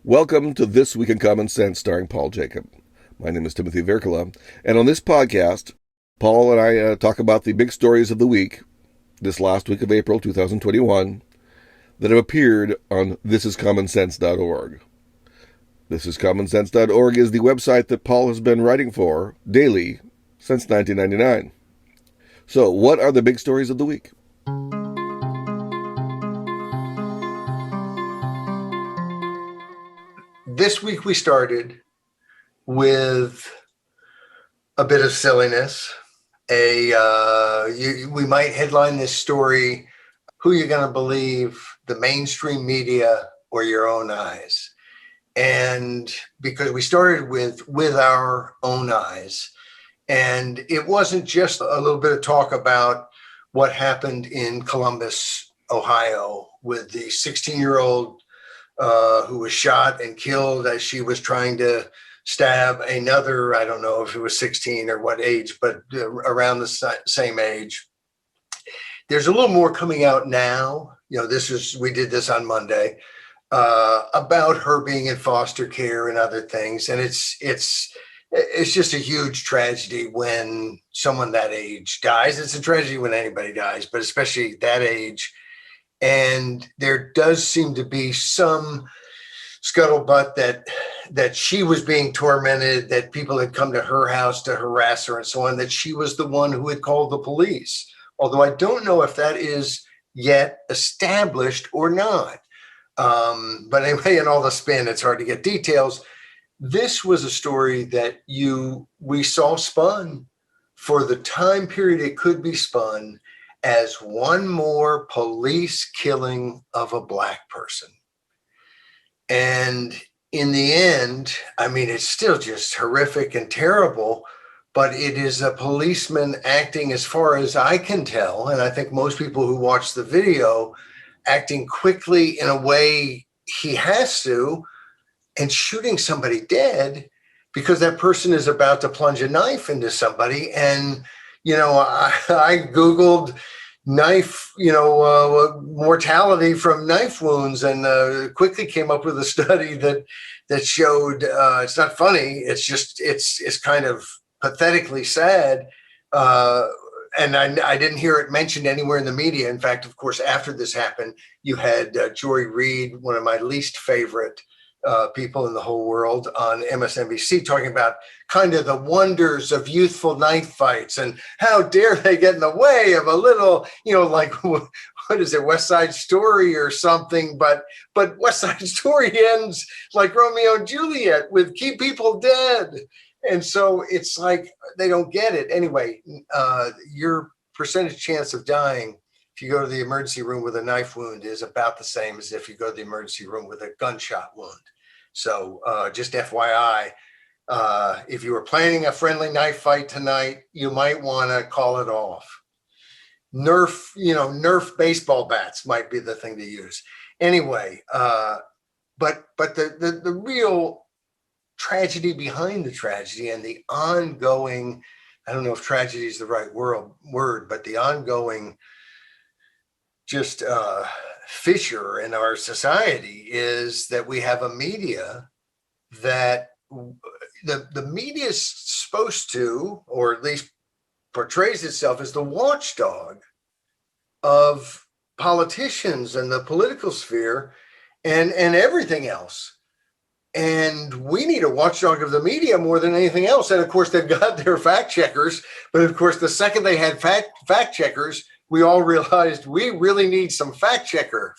Welcome to This Week in Common Sense, starring Paul Jacob. My name is Timothy Virkola, and on this podcast, Paul and I talk about the big stories of the week, this last week of April 2021, that have appeared on thisiscommonsense.org. Thisiscommonsense.org is the website that Paul has been writing for daily since 1999. So, what are the big stories of the week? This week we started with a bit of silliness. We might headline this story, "Who You Gonna Believe, the Mainstream Media or Your Own Eyes?" And because we started with our own eyes, and it wasn't just a little bit of talk about what happened in Columbus, Ohio, with the 16-year-old who was shot and killed as she was trying to stab another, I don't know if it was 16 or what age, but around the same age. There's a little more coming out now. We did this on Monday, about her being in foster care and other things. And it's just a huge tragedy when someone that age dies. It's a tragedy when anybody dies, but especially that age. And there does seem to be some scuttlebutt that she was being tormented, that people had come to her house to harass her and so on, that she was the one who had called the police. Although I don't know if that is yet established or not. But anyway, in all the spin, it's hard to get details. This was a story that we saw spun for the time period it could be spun as one more police killing of a Black person. And in the end, I mean, it's still just horrific and terrible, but it is a policeman acting, as far as I can tell, and I think most people who watch the video, acting quickly in a way he has to, and shooting somebody dead because that person is about to plunge a knife into somebody. And I Googled knife, mortality from knife wounds, and quickly came up with a study that showed it's not funny. It's just it's kind of pathetically sad. And I didn't hear it mentioned anywhere in the media. In fact, of course, after this happened, you had Joy Reid, one of my least favorite people in the whole world, on MSNBC, talking about kind of the wonders of youthful knife fights and how dare they get in the way of a little, like, what is it, West Side Story or something, but West Side Story ends like Romeo and Juliet with keep people dead. And so it's like they don't get it. Anyway, your percentage chance of dying if you go to the emergency room with a knife wound is about the same as if you go to the emergency room with a gunshot wound. So just FYI, if you were planning a friendly knife fight tonight, you might want to call it off. Nerf baseball bats might be the thing to use. Anyway, but the real tragedy behind the tragedy and the ongoing, I don't know if tragedy is the right word, but the ongoing just fissure in our society is that we have a media that the media is supposed to, or at least portrays itself as the watchdog of politicians and the political sphere and everything else. And we need a watchdog of the media more than anything else. And of course, they've got their fact checkers. But of course, the second they had fact checkers, we all realized we really need some fact checkers,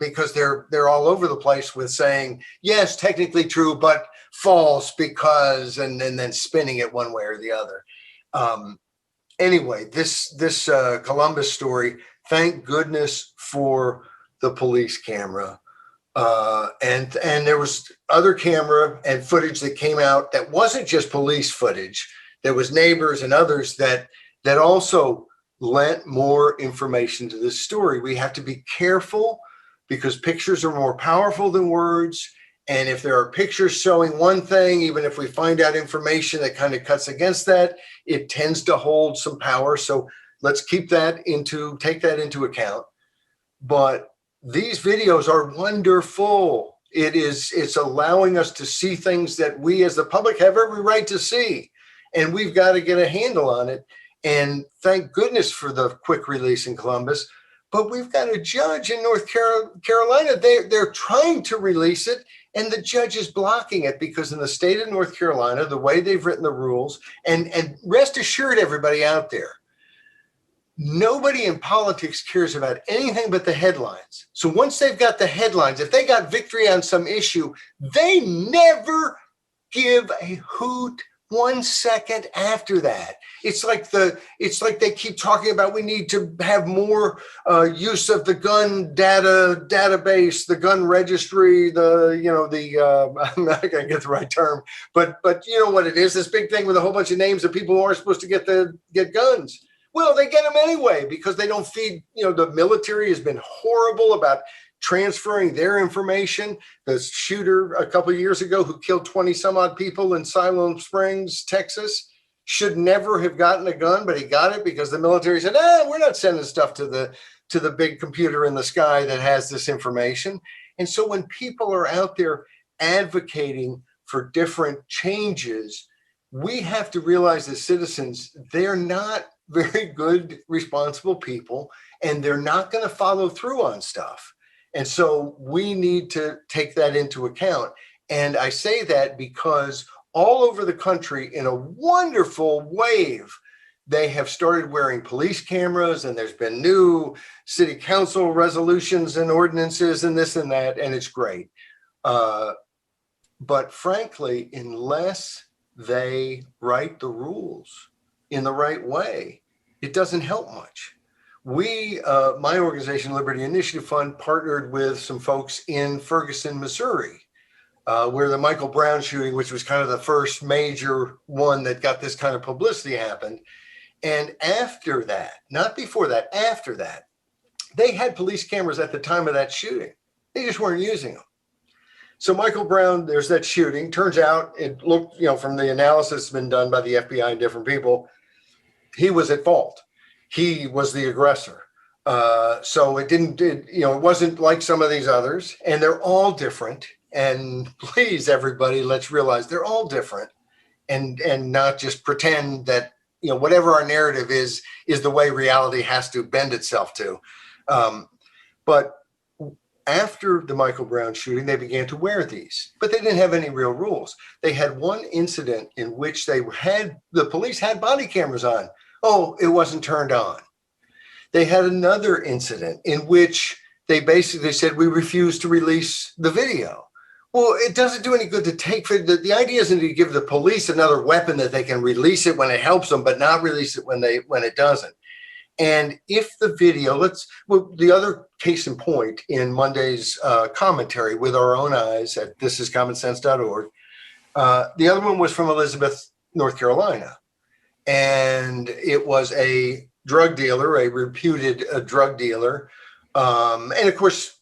because they're all over the place with saying, yes, technically true, but false because, and then spinning it one way or the other. Anyway, this Columbus story, thank goodness for the police camera. And there was other camera and footage that came out that wasn't just police footage. There was neighbors and others that also lent more information to this story. We have to be careful because pictures are more powerful than words. And if there are pictures showing one thing, even if we find out information that kind of cuts against that, it tends to hold some power. So let's take that into account. But these videos are wonderful. It's allowing us to see things that we as the public have every right to see. And we've got to get a handle on it. And thank goodness for the quick release in Columbus. But we've got a judge in North Carolina. They're trying to release it, and the judge is blocking it because in the state of North Carolina, the way they've written the rules, and rest assured, everybody out there, nobody in politics cares about anything but the headlines. So once they've got the headlines, if they got victory on some issue, they never give a hoot 1 second after that. It's like they keep talking about we need to have more use of the gun database, the gun registry, I'm not going to get the right term, but you know what it is, this big thing with a whole bunch of names of people who aren't supposed to get guns. Well, they get them anyway because they don't feed, the military has been horrible about transferring their information. The shooter a couple of years ago who killed 20 some odd people in Siloam Springs, Texas, should never have gotten a gun, but he got it because the military said, we're not sending stuff to the big computer in the sky that has this information. And so when people are out there advocating for different changes, we have to realize as citizens, they're not very good, responsible people, and they're not going to follow through on stuff. And so we need to take that into account. And I say that because all over the country, in a wonderful wave, they have started wearing police cameras, and there's been new city council resolutions and ordinances and this and that, and it's great. But frankly, unless they write the rules in the right way, it doesn't help much. We, my organization, Liberty Initiative Fund, partnered with some folks in Ferguson, Missouri, where the Michael Brown shooting, which was kind of the first major one that got this kind of publicity, happened. And after that, not before that, after that, they had police cameras at the time of that shooting. They just weren't using them. So Michael Brown, there's that shooting. Turns out it looked, from the analysis that's been done by the FBI and different people, he was at fault. He was the aggressor. So it wasn't like some of these others, and they're all different. And please, everybody, let's realize they're all different, and not just pretend that, whatever our narrative is the way reality has to bend itself to. But after the Michael Brown shooting, they began to wear these, but they didn't have any real rules. They had one incident in which the police had body cameras on. Oh, it wasn't turned on. They had another incident in which they basically said, we refuse to release the video. Well, it doesn't do any good to the idea isn't to give the police another weapon that they can release it when it helps them, but not release it when it doesn't. And if the video, the other case in point in Monday's commentary with our own eyes at thisiscommonsense.org, the other one was from Elizabeth, North Carolina. And it was a drug dealer, a reputed drug dealer. And of course,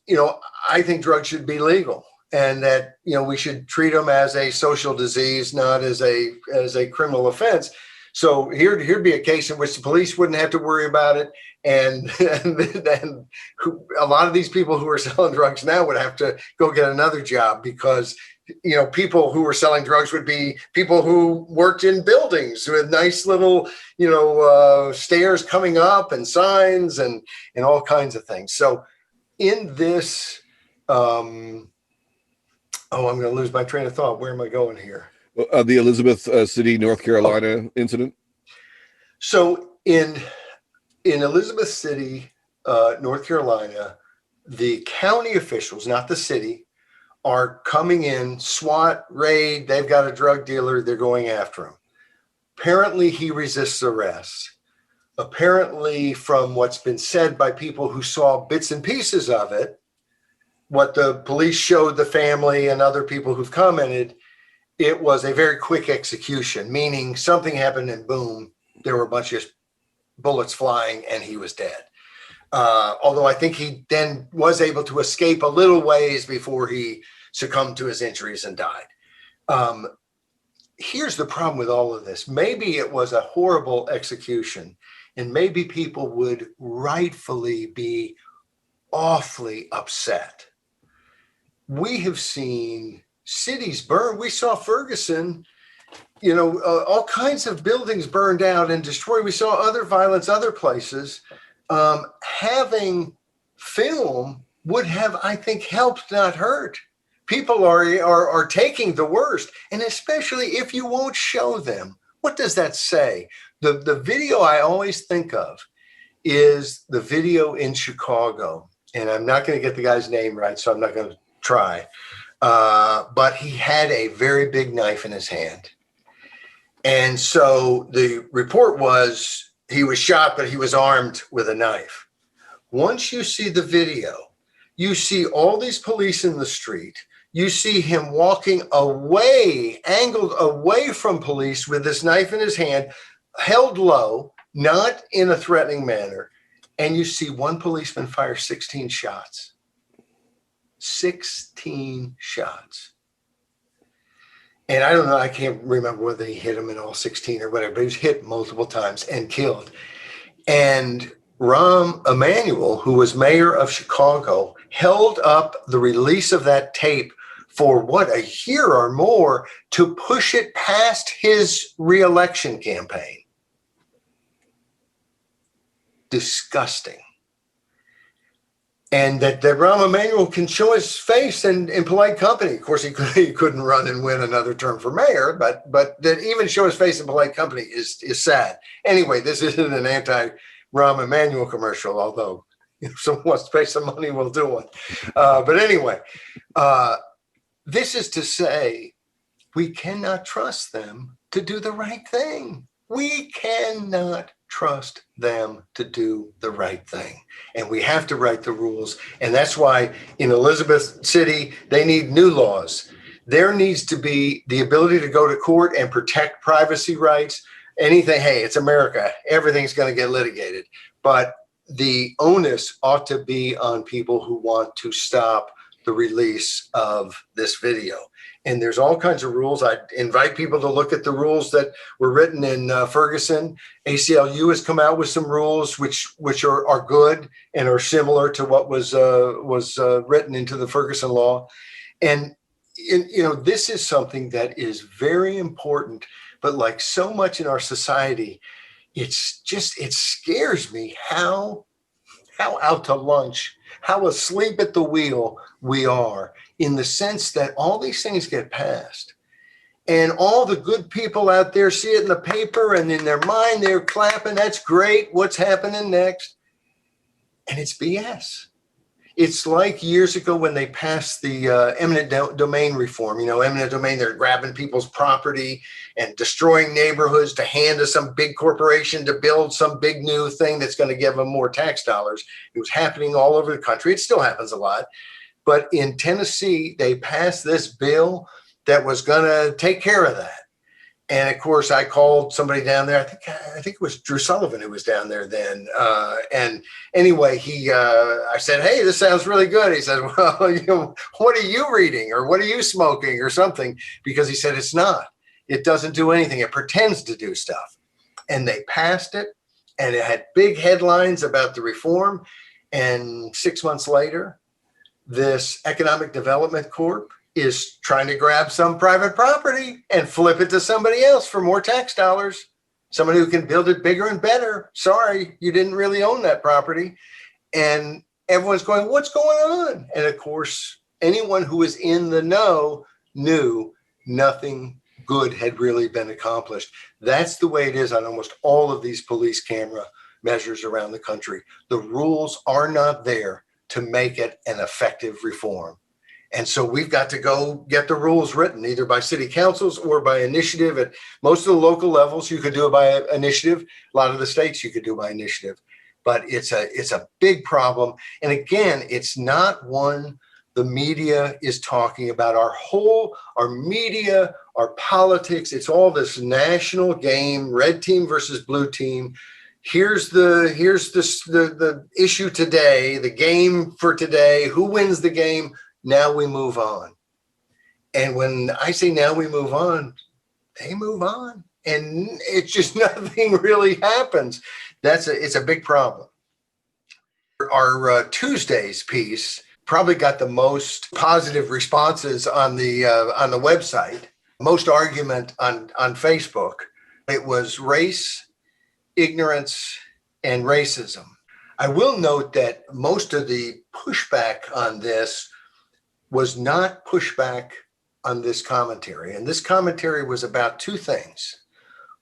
I think drugs should be legal, and that, we should treat them as a social disease, not as a criminal offense. So here'd be a case in which the police wouldn't have to worry about it. And a lot of these people who are selling drugs now would have to go get another job because, people who were selling drugs would be people who worked in buildings with nice little, stairs coming up and signs and all kinds of things. So in this, I'm going to lose my train of thought. Where am I going here? The Elizabeth City, North Carolina incident. So in Elizabeth City, North Carolina, the county officials, not the city, are coming in, SWAT raid. They've got a drug dealer. They're going after him. Apparently, he resists arrest. Apparently, from what's been said by people who saw bits and pieces of it, what the police showed the family and other people who've commented, it was a very quick execution, meaning something happened and boom, there were a bunch of bullets flying and he was dead. Although I think he then was able to escape a little ways before he succumbed to his injuries and died. Here's the problem with all of this. Maybe it was a horrible execution, and maybe people would rightfully be awfully upset. we have seen cities burn. We saw Ferguson, all kinds of buildings burned out and destroyed. We saw other violence, other places. Having film would have, I think, helped, not hurt. People are taking the worst, and especially if you won't show them. What does that say? The video I always think of is the video in Chicago, and I'm not going to get the guy's name right, so I'm not going to try. But he had a very big knife in his hand. And so the report was he was shot, but he was armed with a knife. Once you see the video, you see all these police in the street. You see him walking away, angled away from police with this knife in his hand, held low, not in a threatening manner. And you see one policeman fire 16 shots. 16 shots. And I don't know, I can't remember whether he hit him in all 16 or whatever, but he was hit multiple times and killed. And Rahm Emanuel, who was mayor of Chicago, held up the release of that tape for a year or more to push it past his reelection campaign. Disgusting. And that Rahm Emanuel can show his face in polite company. Of course, he couldn't run and win another term for mayor, but that even show his face in polite company is sad. Anyway, this isn't an anti-Rahm Emanuel commercial, although if someone wants to pay some money, we'll do one. But anyway, this is to say we cannot trust them to do the right thing. We cannot trust them to do the right thing. And we have to write the rules. And that's why in Elizabeth City, they need new laws. There needs to be the ability to go to court and protect privacy rights. Anything, hey, it's America. Everything's going to get litigated. But the onus ought to be on people who want to stop the release of this video. And there's all kinds of rules. I invite people to look at the rules that were written in Ferguson. ACLU has come out with some rules which are good and are similar to what was written into the Ferguson law. And this is something that is very important. But like so much in our society, it scares me how out to lunch, how asleep at the wheel we are, in the sense that all these things get passed and all the good people out there see it in the paper and in their mind they're clapping, that's great, what's happening next? And it's BS. It's like years ago when they passed the eminent domain reform. Eminent domain, they're grabbing people's property and destroying neighborhoods to hand to some big corporation to build some big new thing that's going to give them more tax dollars. It was happening all over the country. It still happens a lot. But in Tennessee, they passed this bill that was going to take care of that. And of course, I called somebody down there. I think it was Drew Sullivan who was down there then. And anyway, I said, "Hey, this sounds really good." He said, "Well, what are you reading, or what are you smoking, or something?" Because he said it's not. It doesn't do anything. It pretends to do stuff. And they passed it, and it had big headlines about the reform. And 6 months later, this Economic Development Corp is trying to grab some private property and flip it to somebody else for more tax dollars. Somebody who can build it bigger and better. Sorry, you didn't really own that property. And everyone's going, what's going on? And of course, anyone who was in the know knew nothing good had really been accomplished. That's the way it is on almost all of these police camera measures around the country. The rules are not there to make it an effective reform. And so we've got to go get the rules written, either by city councils or by initiative. At most of the local levels, you could do it by initiative. A lot of the states you could do by initiative. But it's a big problem. And again, it's not one the media is talking about. Our media, our politics, it's all this national game, red team versus blue team. Here's the issue today, the game for today. Who wins the game? Now we move on. And when I say now we move on, they move on. And it's just nothing really happens. It's a big problem. Our Tuesday's piece probably got the most positive responses on the website, most argument on Facebook. It was race, ignorance, and racism. I will note that most of the pushback on this was not pushback on this commentary. And this commentary was about two things.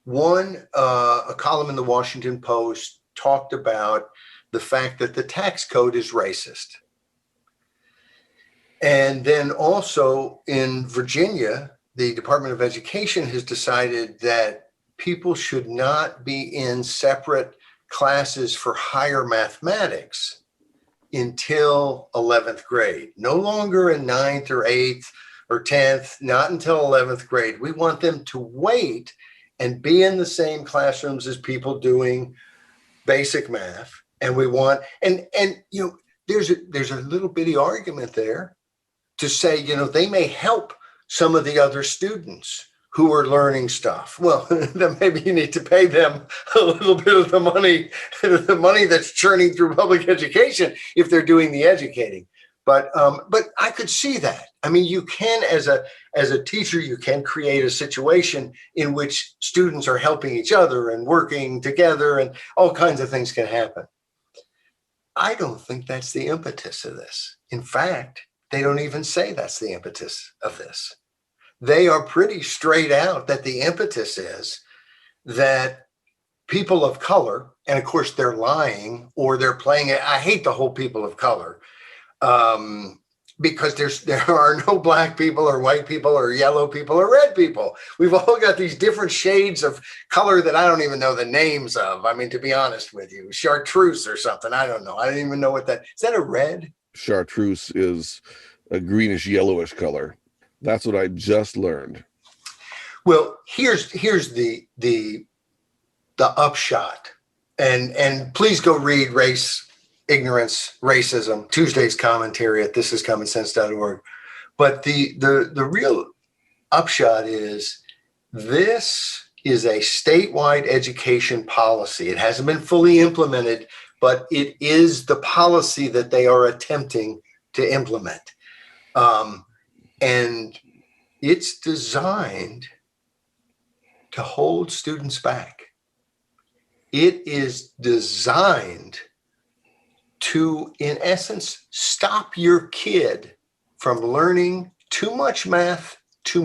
One, a column in the Washington Post talked about the fact that the tax code is racist. And then also in Virginia, the Department of Education has decided that people should not be in separate classes for higher mathematics until 11th grade. No longer in 9th or 8th or 10th, not until 11th grade. We want them to wait and be in the same classrooms as people doing basic math. And we want, and you know, there's a little bitty argument there to say, you know, they may help some of the other students who are learning stuff. Well, then maybe you need to pay them a little bit of the money that's churning through public education if they're doing the educating. But I could see that. I mean, you can, as a teacher, you can create a situation in which students are helping each other and working together, and all kinds of things can happen. I don't think that's the impetus of this. In fact, they don't even say that's the impetus of this. They are pretty straight out that the impetus is that people of color, and of course they're lying or they're playing it. I hate the whole people of color because there are no black people or white people or yellow people or red people. We've all got these different shades of color that I don't even know the names of. I mean, to be honest with you, chartreuse or something. I don't know. I don't even know what that is. That a red? Chartreuse is a greenish yellowish color. That's what I just learned. Well, here's the upshot, and please go read Race, Ignorance, Racism, Tuesday's commentary at thisiscommonsense.org. But the real upshot is this is a statewide education policy. It hasn't been fully implemented, but it is the policy that they are attempting to implement. And it's designed to hold students back. It is designed to, in essence, stop your kid from learning too much math, too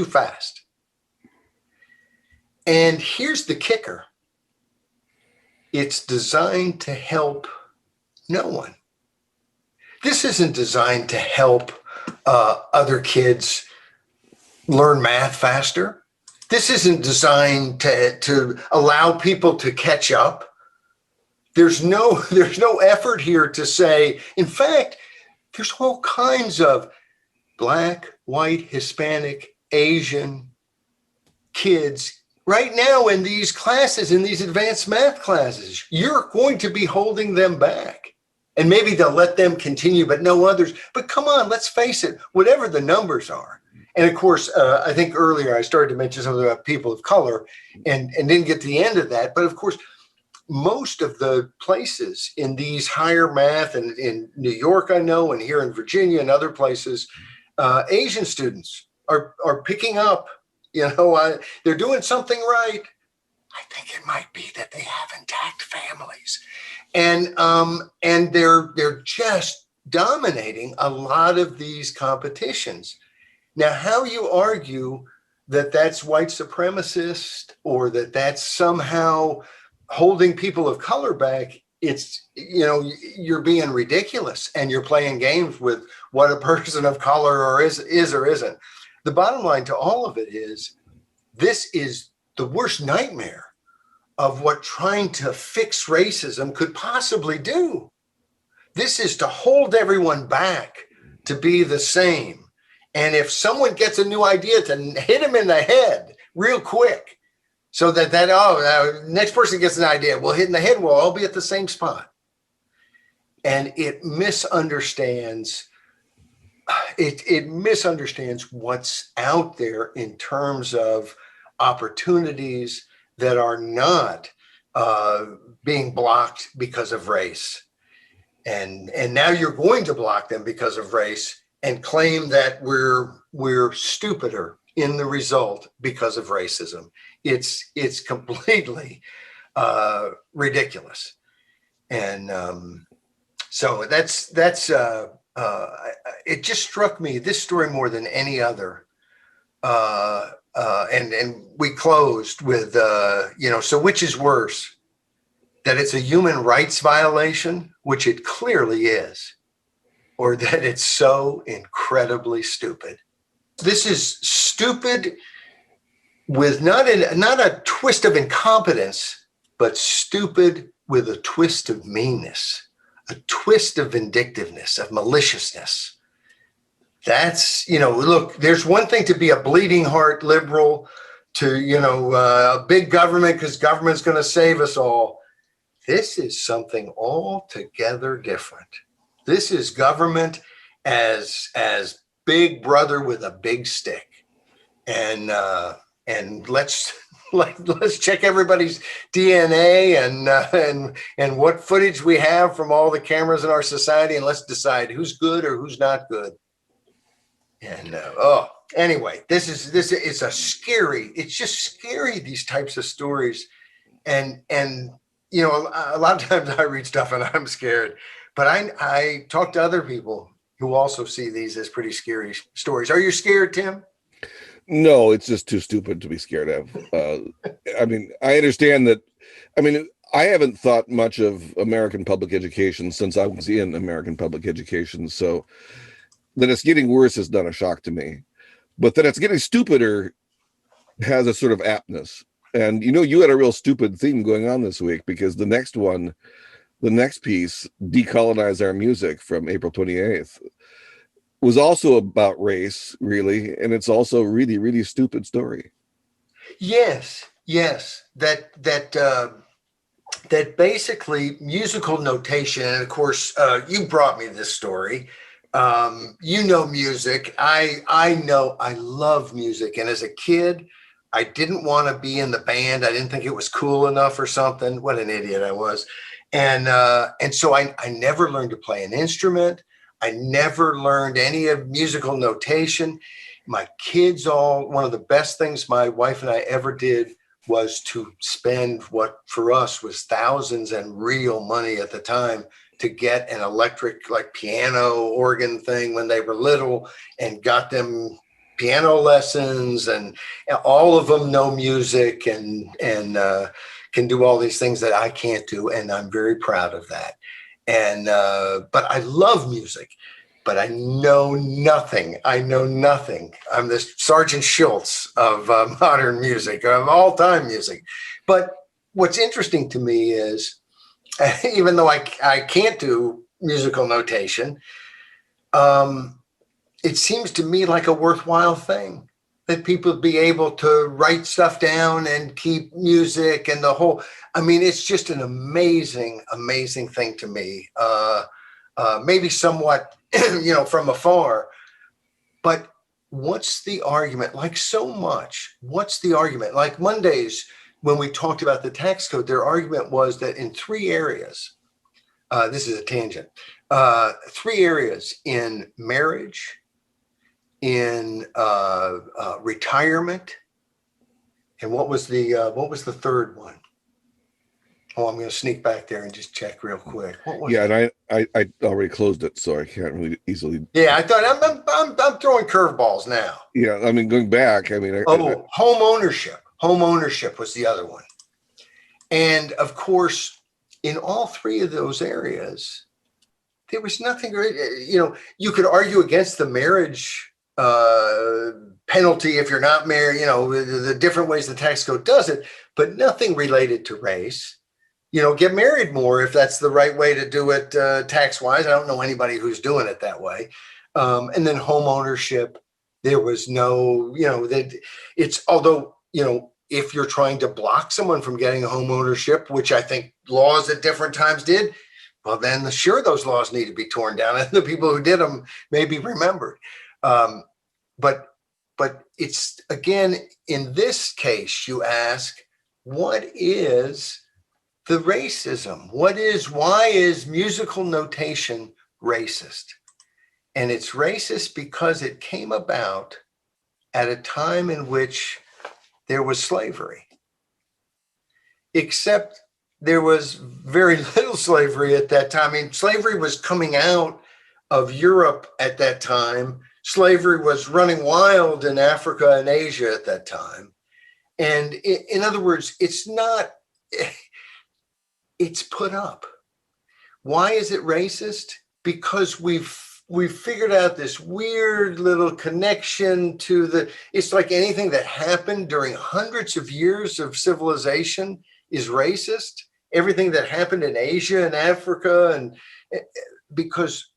fast. And here's the kicker. It's designed to help no one. This isn't designed to help other kids learn math faster. This isn't designed to allow people to catch up. There's no effort here to say, in fact, there's all kinds of Black, white, Hispanic, Asian kids right now in these classes, in these advanced math classes. You're going to be holding them back. And maybe they'll let them continue, but no others. But come on, let's face it, whatever the numbers are. And of course, I think earlier I started to mention something about people of color and didn't get to the end of that. But of course, most of the places in these higher math, and in New York, I know, and here in Virginia and other places, Asian students are picking up. You know, they're doing something right. I think it might be that they have intact families, and they're just dominating a lot of these competitions. Now, how you argue that that's white supremacist or that that's somehow holding people of color back, it's, you know, you're being ridiculous and you're playing games with what a person of color or is or isn't. The bottom line to all of it is this is the worst nightmare of what trying to fix racism could possibly do. This is to hold everyone back to be the same. And if someone gets a new idea, to hit them in the head real quick so that next person gets an idea, we'll hit in the head, we'll all be at the same spot. And it misunderstands what's out there in terms of opportunities that are not being blocked because of race. and now you're going to block them because of race and claim that we're stupider in the result because of racism. It's completely ridiculous. And so it just struck me, this story more than any other. And we closed with, so which is worse, that it's a human rights violation, which it clearly is, or that it's so incredibly stupid. This is stupid with not a twist of incompetence, but stupid with a twist of meanness, a twist of vindictiveness, of maliciousness. That's, look, there's one thing to be a bleeding heart liberal, to, a big government because government's going to save us all. This is something altogether different. This is government as big brother with a big stick. And let's check everybody's DNA and what footage we have from all the cameras in our society, and let's decide who's good or who's not good. And anyway, it's just scary, these types of stories. And a lot of times I read stuff and I'm scared, but I talk to other people who also see these as pretty scary stories. Are you scared, Tim? No, it's just too stupid to be scared of. I understand that. I haven't thought much of American public education since I was in American public education. So that it's getting worse is not a shock to me. But that it's getting stupider has a sort of aptness. And, you had a real stupid theme going on this week, because the next piece, De-colonize Our Music, from April 28th, was also about race, really. And it's also a really, really stupid story. Yes. That basically musical notation. And of course, you brought me this story. Music. I love music. And as a kid, I didn't want to be in the band. I didn't think it was cool enough or something. What an idiot I was. And so I never learned to play an instrument. I never learned any of musical notation. My kids one of the best things my wife and I ever did was to spend what for us was thousands and real money at the time to get an electric, like, piano organ thing when they were little, and got them piano lessons, and all of them know music and can do all these things that I can't do. And I'm very proud of that. And, but I love music, but I know nothing. I'm the Sergeant Schultz of modern music, of all time music. But what's interesting to me is, even though I can't do musical notation, it seems to me like a worthwhile thing that people be able to write stuff down and keep music and the whole. It's just an amazing, amazing thing to me. Maybe somewhat, from afar, but what's the argument? Like so much, what's the argument? Like Mondays, when we talked about the tax code, their argument was that in 3 areas, this is a tangent, 3 areas: in marriage, in retirement, and what was the third one? Oh, I'm going to sneak back there and just check real quick. What was it? And I already closed it, so I can't really easily. Yeah, I thought I'm throwing curveballs now. Yeah, going back. Home ownership. Home ownership was the other one, and of course, in all 3 of those areas, there was nothing. You could argue against the marriage penalty if you're not married. The different ways the tax code does it, but nothing related to race. Get married more if that's the right way to do it tax-wise. I don't know anybody who's doing it that way. And then home ownership, there was no, although, if you're trying to block someone from getting a home ownership, which I think laws at different times did, well, then sure, those laws need to be torn down, and the people who did them may be remembered. But it's, again, in this case, you ask, what is the racism. Why is musical notation racist? And it's racist because it came about at a time in which there was slavery. Except there was very little slavery at that time. I mean, slavery was coming out of Europe at that time. Slavery was running wild in Africa and Asia at that time. And in other words, it's put up. Why is it racist? Because we've figured out this weird little connection to it's like anything that happened during hundreds of years of civilization is racist. Everything that happened in Asia and Africa, and because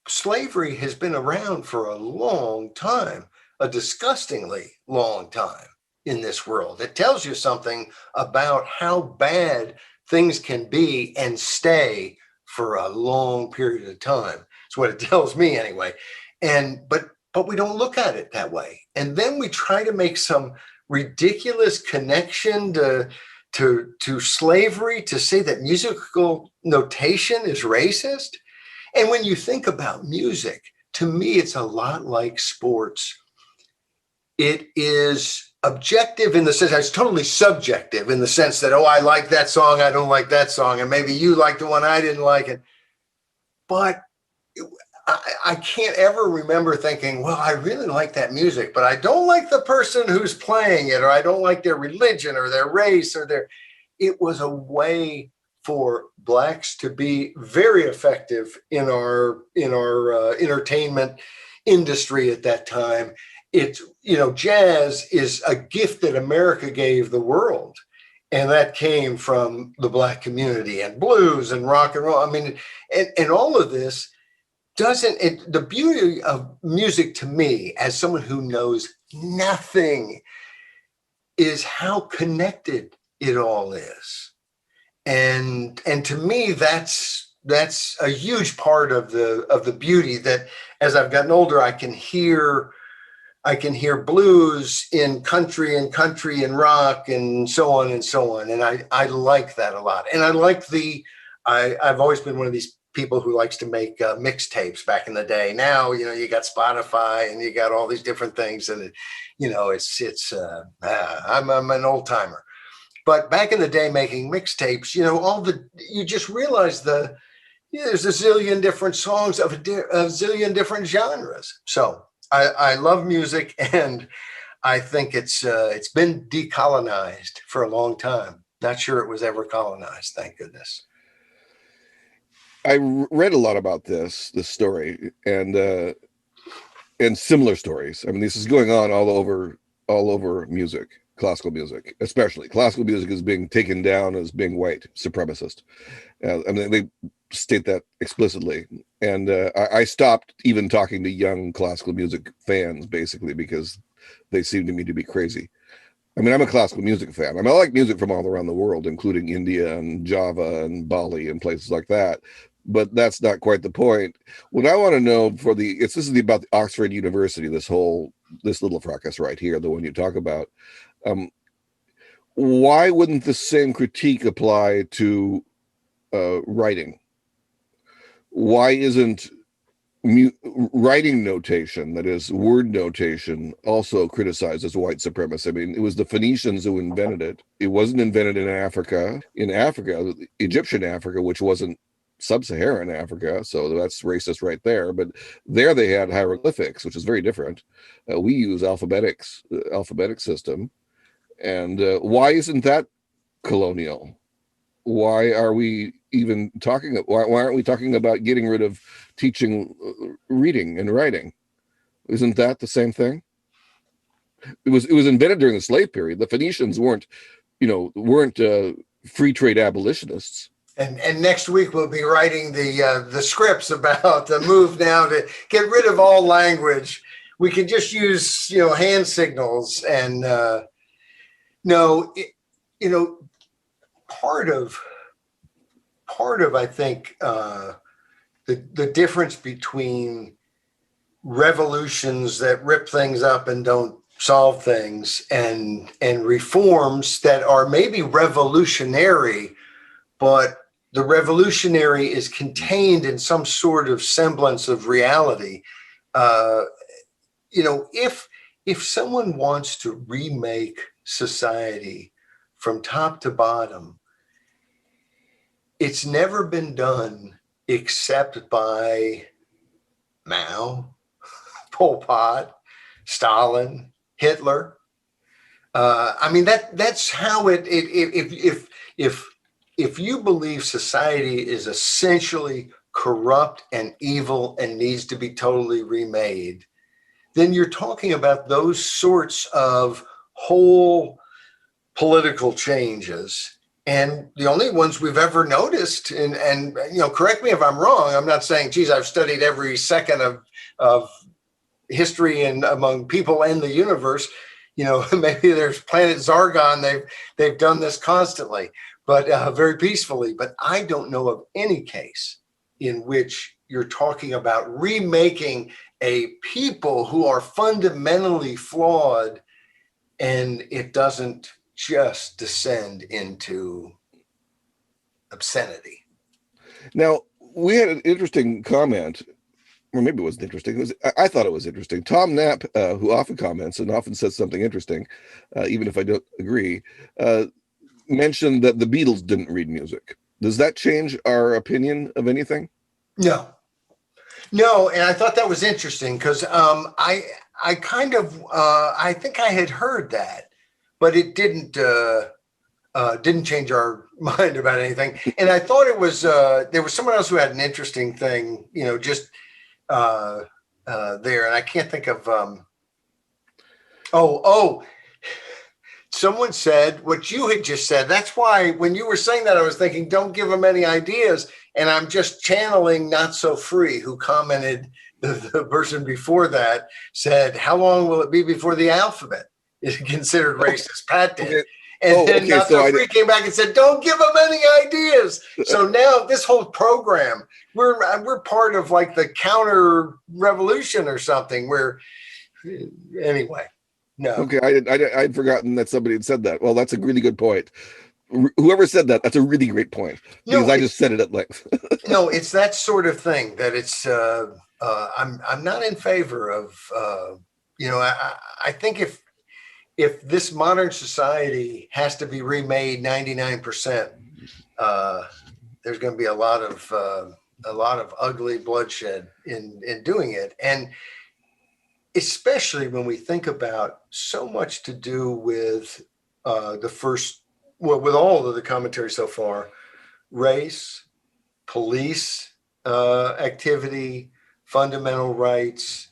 slavery has been around for a long time, a disgustingly long time in this world. It tells you something about how bad things can be and stay for a long period of time. It's what it tells me anyway. But we don't look at it that way. And then we try to make some ridiculous connection to slavery to say that musical notation is racist. And when you think about music, to me, it's a lot like sports. It is objective in the sense, it's totally subjective in the sense that, oh, I like that song, I don't like that song, and maybe you like the one, I didn't like it. But I can't ever remember thinking, well, I really like that music, but I don't like the person who's playing it, or I don't like their religion or their race or it was a way for Blacks to be very effective in our entertainment industry at that time. It's, jazz is a gift that America gave the world. And that came from the Black community, and blues and rock and roll. I mean, and all of this the beauty of music to me, as someone who knows nothing, is how connected it all is. And to me, that's a huge part of the beauty, that as I've gotten older, I can hear blues in country and rock and so on and so on. And I like that a lot. And I like I've always been one of these people who likes to make mixtapes back in the day. Now, you got Spotify and you got all these different things, and I'm an old timer. But back in the day, making mixtapes, you just realize there's a zillion different songs of a zillion different genres. So I love music, and I think it's been decolonized for a long time. Not sure it was ever colonized, thank goodness. I read a lot about this story and similar stories. I mean, this is going on all over music, classical music, especially. Classical music is being taken down as being white supremacist. I mean, they state that explicitly. And I stopped even talking to young classical music fans, basically, because they seem to me to be crazy. I mean, I'm a classical music fan. I mean, I like music from all around the world, including India and Java and Bali and places like that. But that's not quite the point. What I want to know this is about the Oxford University, this little fracas right here, the one you talk about. Why wouldn't the same critique apply to writing? Why isn't writing notation, that is word notation, also criticized as white supremacy? I mean, it was the Phoenicians who invented it. It wasn't invented in Africa. In Africa, Egyptian Africa, which wasn't sub-Saharan Africa, so that's racist right there. But there they had hieroglyphics, which is very different. We use alphabetic system. And why isn't that colonial? Why are we even talking? Why aren't we talking about getting rid of teaching reading and writing? Isn't that the same thing? It was invented during the slave period. The Phoenicians weren't free trade abolitionists. And next week we'll be writing the scripts about the move now to get rid of all language. We can just use hand signals, and part of I think the difference between revolutions that rip things up and don't solve things, and reforms that are maybe revolutionary but the revolutionary is contained in some sort of semblance of reality. If someone wants to remake society from top to bottom, it's never been done except by Mao, Pol Pot, Stalin, Hitler. That's how it. If you believe society is essentially corrupt and evil and needs to be totally remade, then you're talking about those sorts of whole political changes. And the only ones we've ever noticed, and correct me if I'm wrong, I'm not saying, geez, I've studied every second of history and among people and the universe. Maybe there's planet Zargon. They've done this constantly, but very peacefully. But I don't know of any case in which you're talking about remaking a people who are fundamentally flawed, and it doesn't just descend into obscenity. Now, we had an interesting comment, or maybe it wasn't interesting. I thought it was interesting. Tom Knapp, who often comments and often says something interesting, even if I don't agree, mentioned that the Beatles didn't read music. Does that change our opinion of anything? No, and I thought that was interesting because I think I had heard that, but it didn't change our mind about anything. And I thought it was there was someone else who had an interesting thing, just there, and I can't think of. Someone said what you had just said. That's why when you were saying that, I was thinking, don't give them any ideas. And I'm just channeling Not So Free, who commented, the person before that said, how long will it be before the alphabet is considered racist? Pat did. Okay. And then Not So Free came back and said, don't give them any ideas. So now this whole program, we're part of like the counter revolution or something where, anyway. No. Okay, I'd forgotten that somebody had said that. Well, that's a really good point. Whoever said that, that's a really great point, because I just said it at length. No, it's that sort of thing that it's. I'm not in favor of. I think if this modern society has to be remade 99%, there's going to be a lot of ugly bloodshed in doing it, and especially when we think about so much to do with with all of the commentary so far, race, police activity, fundamental rights.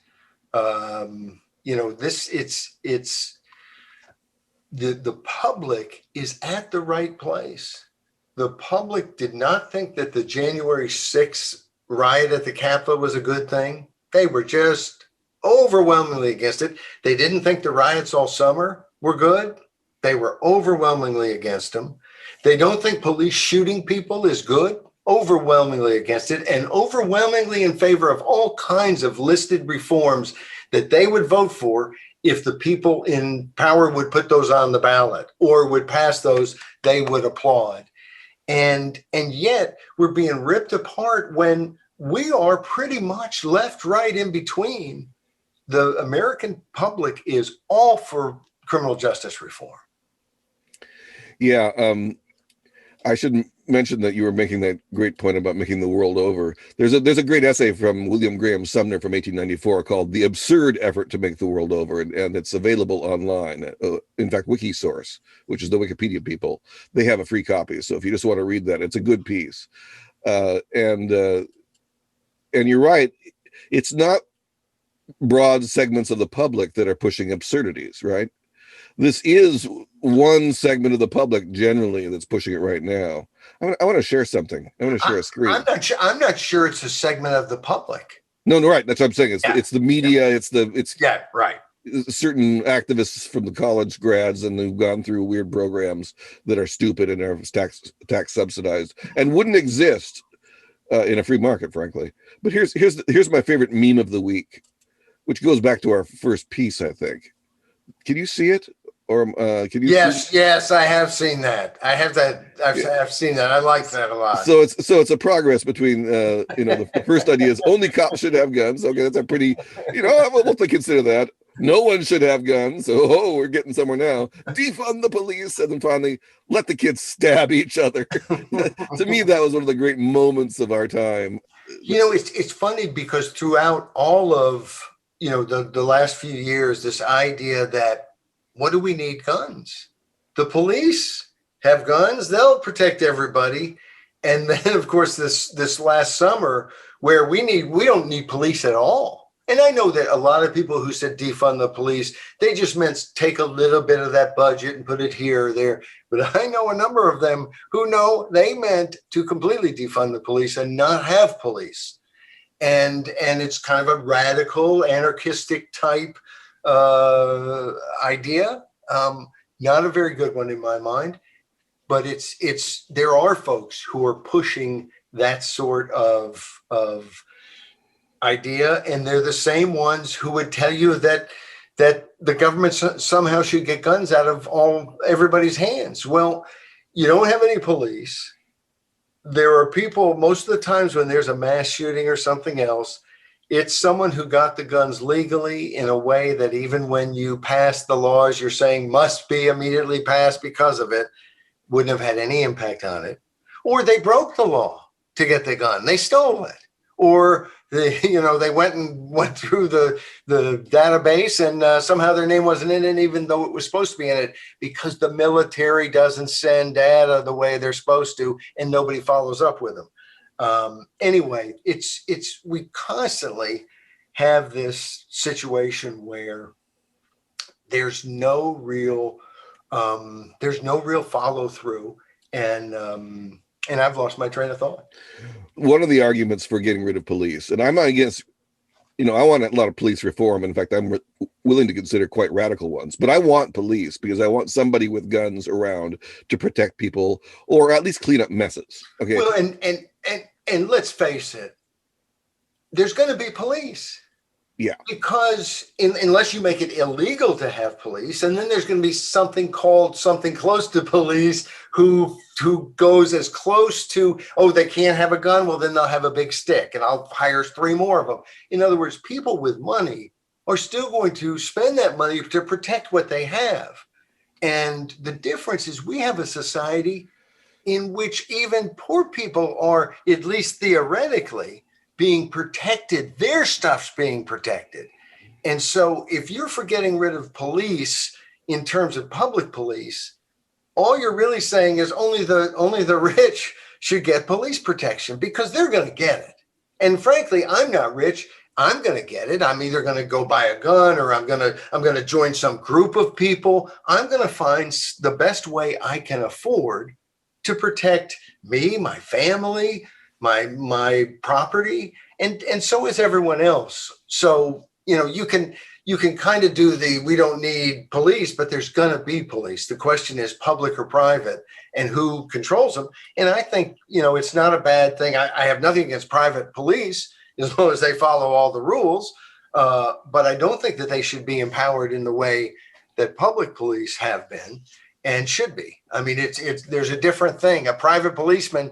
It's the public is at the right place. The public did not think that the January 6th riot at the Capitol was a good thing. They were just overwhelmingly against it. They didn't think the riots all summer were good. They were overwhelmingly against them. They don't think police shooting people is good. Overwhelmingly against it, and overwhelmingly in favor of all kinds of listed reforms that they would vote for if the people in power would put those on the ballot or would pass those. They would applaud. And yet we're being ripped apart when we are pretty much left, right, in between. The American public is all for criminal justice reform. Yeah, I should mention that you were making that great point about making the world over. There's a great essay from William Graham Sumner from 1894 called "The Absurd Effort to Make the World Over," and it's available online. In fact, Wikisource, which is the Wikipedia people, they have a free copy. So if you just want to read that, it's a good piece. And you're right, it's not broad segments of the public that are pushing absurdities, right? This is one segment of the public generally that's pushing it right now. I want to share something. I want to share a screen. I'm not sure it's a segment of the public. No, right. That's what I'm saying. It's the media. Yeah, right. Certain activists from the college grads and who've gone through weird programs that are stupid and are tax subsidized and wouldn't exist in a free market, frankly. But here's my favorite meme of the week, which goes back to our first piece, I think. Can you see it? Or can you Yes, see? yes, I have seen that. I have that. Yeah. I've seen that. I like that a lot. So it's a progress between the first idea is only cops should have guns. Okay, that's a pretty we'll have to consider that. No one should have guns. So we're getting somewhere now. Defund the police, and then finally let the kids stab each other. To me, that was one of the great moments of our time. It's funny because throughout all of the last few years, this idea that what do we need guns? The police have guns; they'll protect everybody. And then, of course, this last summer, where we don't need police at all. And I know that a lot of people who said defund the police, they just meant take a little bit of that budget and put it here or there. But I know a number of them who know they meant to completely defund the police and not have police. And it's kind of a radical, anarchistic type idea. Not a very good one in my mind, but it's there are folks who are pushing that sort of idea, and they're the same ones who would tell you that the government somehow should get guns out of everybody's hands. Well, you don't have any police. There are people, most of the times when there's a mass shooting or something else, it's someone who got the guns legally in a way that even when you pass the laws you're saying must be immediately passed because of it, wouldn't have had any impact on it. Or they broke the law to get the gun. They stole it. Or they went through the database and somehow their name wasn't in it, even though it was supposed to be in it, because the military doesn't send data the way they're supposed to, and nobody follows up with them. Anyway, we constantly have this situation where there's no real follow through, and I've lost my train of thought. One of the arguments for getting rid of police, and I'm not against, I want a lot of police reform. In fact, I'm willing to consider quite radical ones, but I want police because I want somebody with guns around to protect people or at least clean up messes. Okay. Well, and let's face it, there's going to be police. Yeah. Because unless you make it illegal to have police, and then there's going to be something close to police who goes as close to, they can't have a gun. Well, then they'll have a big stick and I'll hire 3 more of them. In other words, people with money are still going to spend that money to protect what they have. And the difference is we have a society in which even poor people are, at least theoretically, being protected. Their stuff's being protected. And so if you're for getting rid of police in terms of public police, all you're really saying is only the rich should get police protection because they're going to get it. And frankly, I'm not rich. I'm going to get it. I'm either going to go buy a gun or I'm going to join some group of people. I'm going to find the best way I can afford to protect me, my family, my property, and so is everyone else. So you can kind of do we don't need police, but there's going to be police. The question is public or private, and who controls them. And I think it's not a bad thing. I have nothing against private police as long as they follow all the rules, but I don't think that they should be empowered in the way that public police have been and should be. I mean, there's a different thing. A private policeman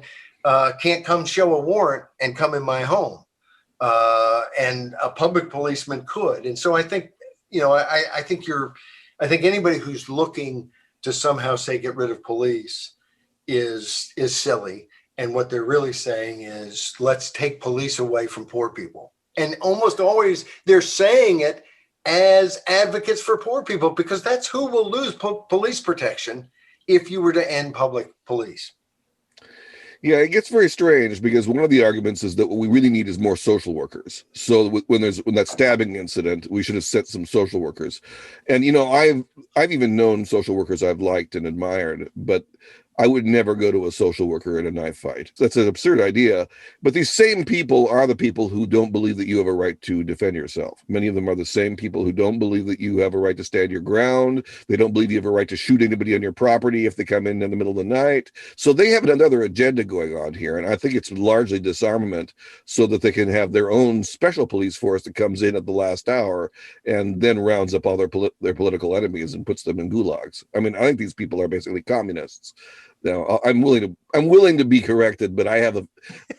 can't come show a warrant and come in my home, and a public policeman could. And so I think, I think anybody who's looking to somehow say get rid of police is silly. And what they're really saying is let's take police away from poor people. And almost always they're saying it as advocates for poor people, because that's who will lose police protection if you were to end public police. Yeah, it gets very strange because one of the arguments is that what we really need is more social workers. So when that stabbing incident, we should have sent some social workers. And I've even known social workers I've liked and admired, but I would never go to a social worker in a knife fight. That's an absurd idea. But these same people are the people who don't believe that you have a right to defend yourself. Many of them are the same people who don't believe that you have a right to stand your ground. They don't believe you have a right to shoot anybody on your property if they come in the middle of the night. So they have another agenda going on here. And I think it's largely disarmament so that they can have their own special police force that comes in at the last hour and then rounds up all their political enemies and puts them in gulags. I mean, I think these people are basically communists. Now, I'm willing to be corrected, but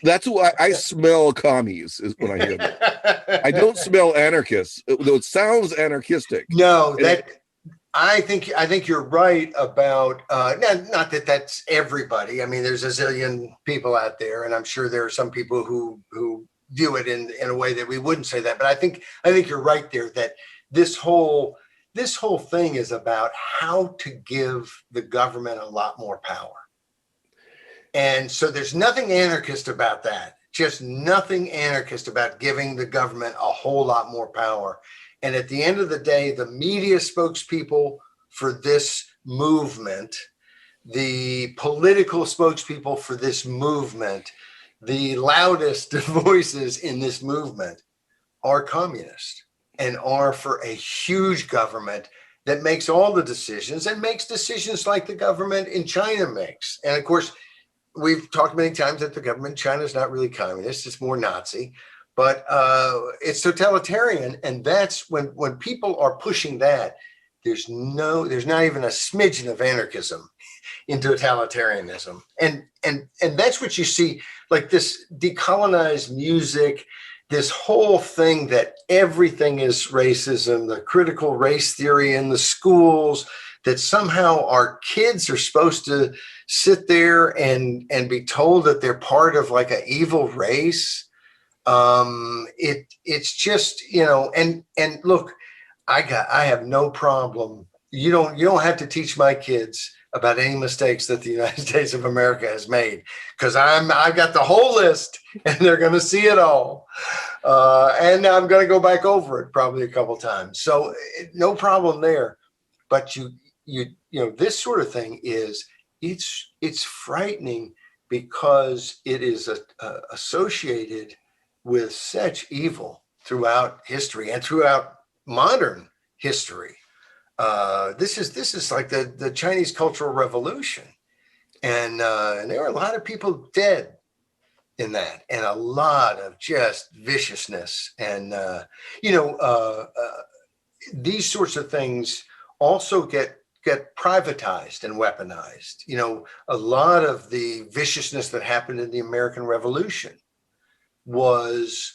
that's why I smell commies is when I hear that. I don't smell anarchists, though it sounds anarchistic. No, I think you're right about not that that's everybody. I mean, there's a zillion people out there, and I'm sure there are some people who view it in a way that we wouldn't say that. But I think you're right there that this whole thing is about how to give the government a lot more power. And so there's nothing anarchist about that, just nothing anarchist about giving the government a whole lot more power. And at the end of the day, the media spokespeople for this movement, the political spokespeople for this movement, the loudest voices in this movement are communist and are for a huge government that makes all the decisions and makes decisions like the government in China makes. And of course, we've talked many times that the government in China is not really communist, it's more Nazi, but it's totalitarian. And that's when people are pushing that, there's not even a smidgen of anarchism in totalitarianism. And that's what you see, like this decolonized music, this whole thing that everything is racism, the critical race theory in the schools, that somehow our kids are supposed to sit there and be told that they're part of like an evil race. It's just, and look, I have no problem. You don't have to teach my kids about any mistakes that the United States of America has made, because I've got the whole list and they're going to see it all. And I'm going to go back over it probably a couple times. So no problem there. But this sort of thing it's frightening because it is associated with such evil throughout history and throughout modern history. This is like the Chinese Cultural Revolution, and there are a lot of people dead in that, and a lot of just viciousness, and these sorts of things also get privatized and weaponized. A lot of the viciousness that happened in the American Revolution was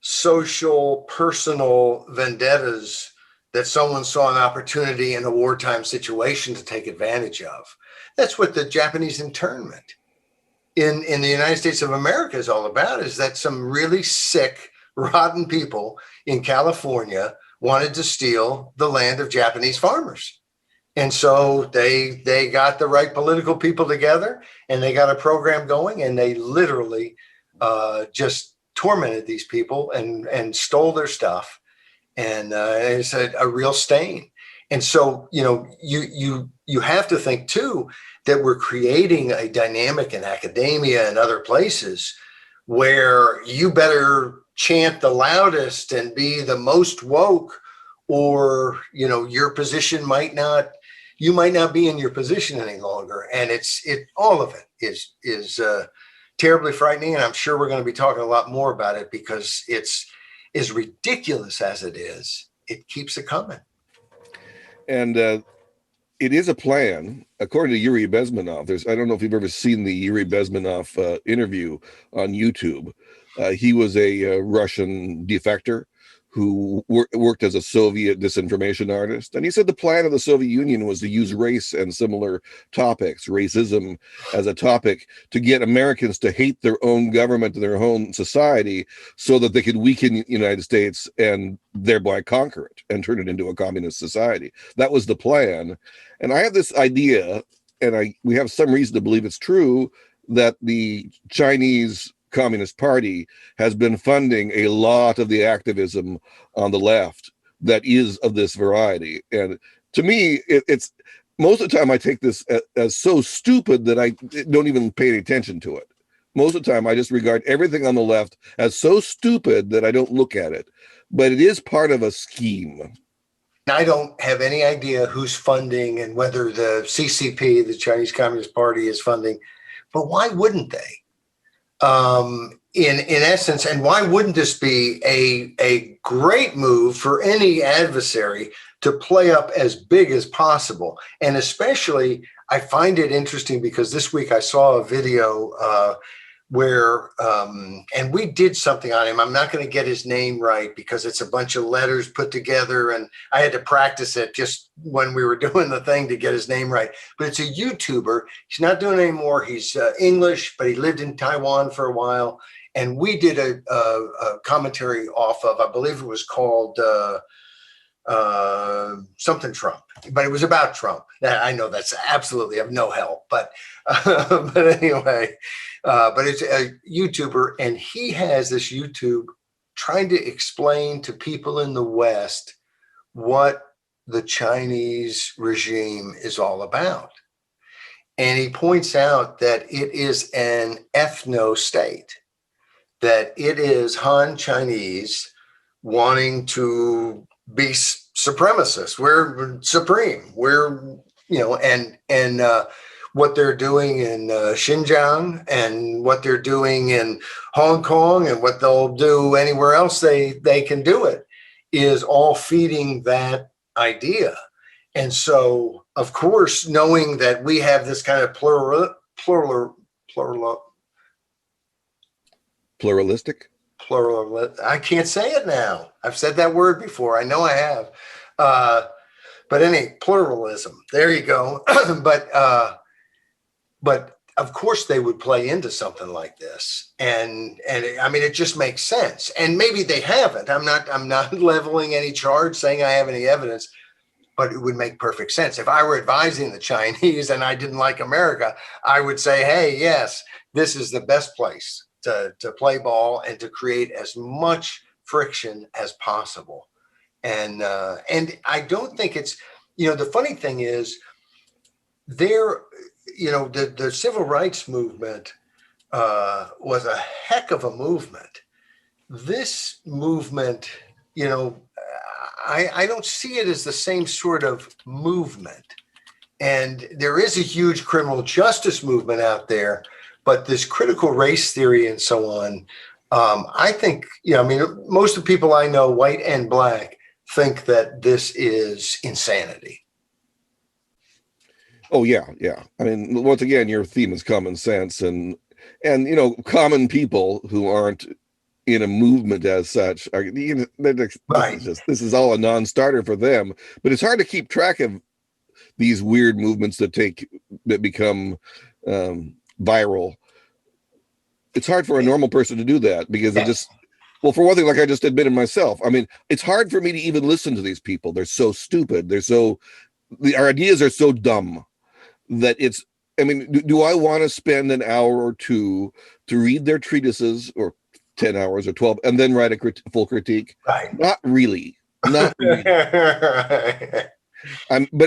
social, personal vendettas that someone saw an opportunity in a wartime situation to take advantage of. That's what the Japanese internment in the United States of America is all about, is that some really sick, rotten people in California wanted to steal the land of Japanese farmers. And so they got the right political people together and they got a program going, and they literally just tormented these people and stole their stuff. And it's a real stain. And so, you have to think too that we're creating a dynamic in academia and other places where you better chant the loudest and be the most woke, or your position you might not be in your position any longer. And all of it is terribly frightening. And I'm sure we're going to be talking a lot more about it, because it's as ridiculous as it is, it keeps it coming. And it is a plan, according to Yuri Bezmenov. I don't know if you've ever seen the Yuri Bezmenov interview on YouTube. He was a Russian defector who worked as a Soviet disinformation artist. And he said the plan of the Soviet Union was to use race and similar topics, racism as a topic, to get Americans to hate their own government and their own society so that they could weaken the United States and thereby conquer it and turn it into a communist society. That was the plan. And I have this idea, and we have some reason to believe it's true, that the Chinese Communist Party has been funding a lot of the activism on the left that is of this variety. And to me, most of the time I take this as so stupid that I don't even pay any attention to it. Most of the time I just regard everything on the left as so stupid that I don't look at it. But it is part of a scheme. I don't have any idea who's funding and whether the CCP, the Chinese Communist Party, is funding, but why wouldn't they? In essence, and why wouldn't this be a great move for any adversary to play up as big as possible? And especially, I find it interesting because this week I saw a video where, and we did something on him. I'm not going to get his name right because it's a bunch of letters put together, and I had to practice it just when we were doing the thing to get his name right. But it's a YouTuber. He's not doing it anymore. He's English, but he lived in Taiwan for a while. And we did a commentary off of, I believe it was called something Trump, but it was about Trump. I know that's absolutely of no help, but anyway, but it's a YouTuber, and he has this YouTube trying to explain to people in the West what the Chinese regime is all about. And he points out that it is an ethno state, that it is Han Chinese wanting to be supremacists. We're supreme. We're, and what they're doing in Xinjiang and what they're doing in Hong Kong and what they'll do anywhere else they can do it is all feeding that idea. And so, of course, knowing that we have this kind of Pluralistic? I can't say it now. I've said that word before. I know I have. But any pluralism, there you go. But of course they would play into something like this. And I mean, it just makes sense. And maybe they haven't. I'm not leveling any charge saying I have any evidence, but it would make perfect sense. If I were advising the Chinese and I didn't like America, I would say, hey, yes, this is the best place to play ball and to create as much friction as possible. And I don't think it's, the funny thing is the civil rights movement was a heck of a movement. This movement, I don't see it as the same sort of movement. And there is a huge criminal justice movement out there, but this critical race theory and so on, I think, most of the people I know, white and black, think that this is insanity. Oh, yeah. I mean, once again, your theme is common sense and common people who aren't in a movement as such are, Right. This is all a non-starter for them. But it's hard to keep track of these weird movements that become viral. It's hard for a normal person to do that because it just, well, for one thing, like I just admitted myself, I mean, it's hard for me to even listen to these people. They're so stupid. Our ideas are so dumb that it's, I mean, do I want to spend an hour or two to read their treatises, or 10 hours or 12, and then write a full critique? Right. Not really. But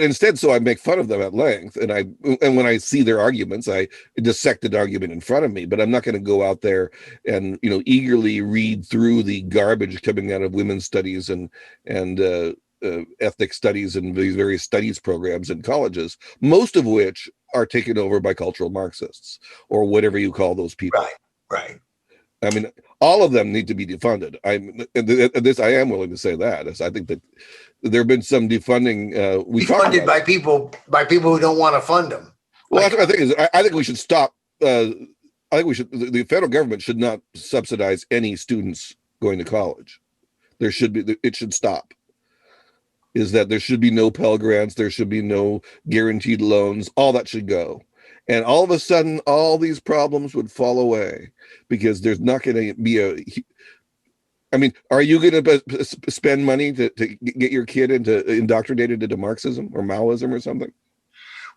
instead, so I make fun of them at length, and when I see their arguments, I dissect an argument in front of me. But I'm not going to go out there and eagerly read through the garbage coming out of women's studies and ethnic studies and these various studies programs in colleges, most of which are taken over by cultural Marxists or whatever you call those people. Right. I mean, all of them need to be defunded. I am willing to say that. I think that there have been some defunding. Funded by people who don't want to fund them. Well, I think we should stop. I think the federal government should not subsidize any students going to college. It should stop. Is that there should be no Pell Grants, there should be no guaranteed loans, all that should go. And all of a sudden, all these problems would fall away because there's not going to be I mean, are you going to spend money to get your kid indoctrinated into Marxism or Maoism or something?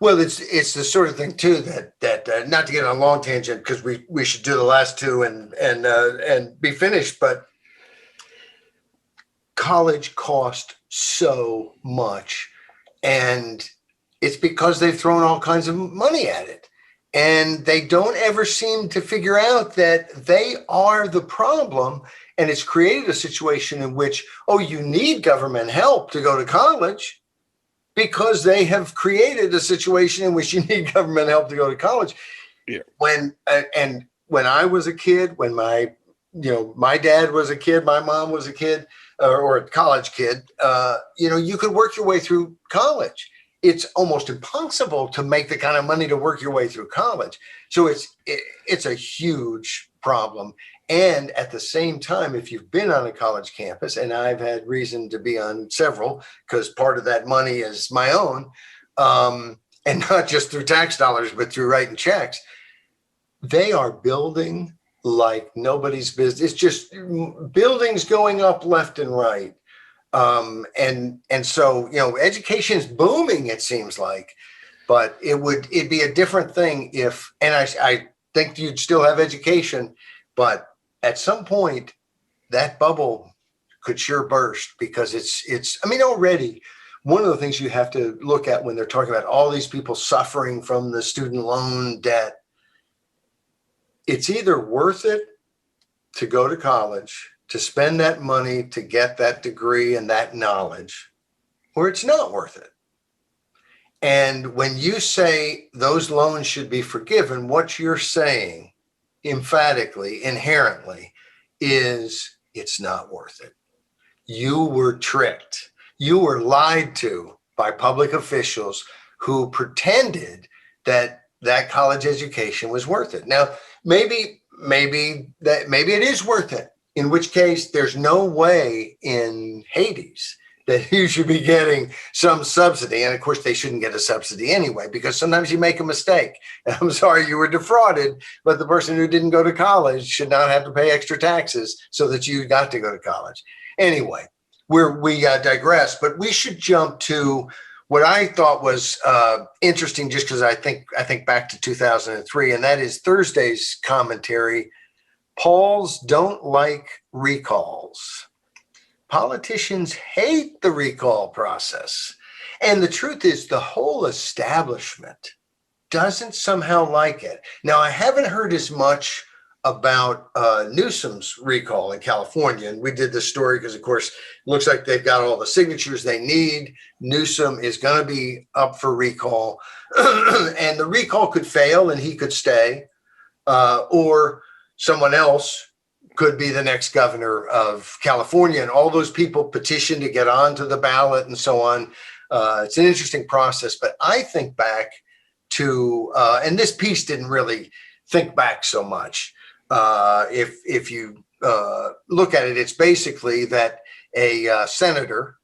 Well, it's the sort of thing too that not to get on a long tangent because we should do the last two and be finished, but college cost so much, and It's because they've thrown all kinds of money at it. And they don't ever seem to figure out that they are the problem. And it's created a situation in which, oh, you need government help to go to college, because they have created a situation in which you need government help to go to college. Yeah. When I was a kid, when my dad was a kid, my mom was a kid, or a college kid, you could work your way through college. It's almost impossible to make the kind of money to work your way through college. So it's a huge problem. And at the same time, if you've been on a college campus, and I've had reason to be on several, because part of that money is my own, and not just through tax dollars, but through writing checks, they are building like nobody's business. It's just buildings going up left and right. And so, education is booming, it seems like, but it'd be a different thing if, and I think you'd still have education, but at some point that bubble could sure burst, because already one of the things you have to look at when they're talking about all these people suffering from the student loan debt, it's either worth it to go to college, to spend that money to get that degree and that knowledge, or it's not worth it. And when you say those loans should be forgiven, what you're saying emphatically, inherently, is it's not worth it. You were tricked. You were lied to by public officials who pretended that college education was worth it. Now, maybe it is worth it, in which case there's no way in Hades that you should be getting some subsidy. And of course, they shouldn't get a subsidy anyway, because sometimes you make a mistake. And I'm sorry you were defrauded, but the person who didn't go to college should not have to pay extra taxes so that you got to go to college. Anyway, we digress, but we should jump to what I thought was interesting, just because I think back to 2003, and that is Thursday's commentary. Pauls don't like recalls. Politicians hate the recall process. And the truth is, the whole establishment doesn't somehow like it. Now, I haven't heard as much about Newsom's recall in California. And we did this story because, of course, it looks like they've got all the signatures they need. Newsom is going to be up for recall. And the recall could fail and he could stay, or someone else could be the next governor of California. And all those people petitioned to get onto the ballot and so on. It's an interesting process. But I think back to, and this piece didn't really think back so much. If you look at it, it's basically that a senator,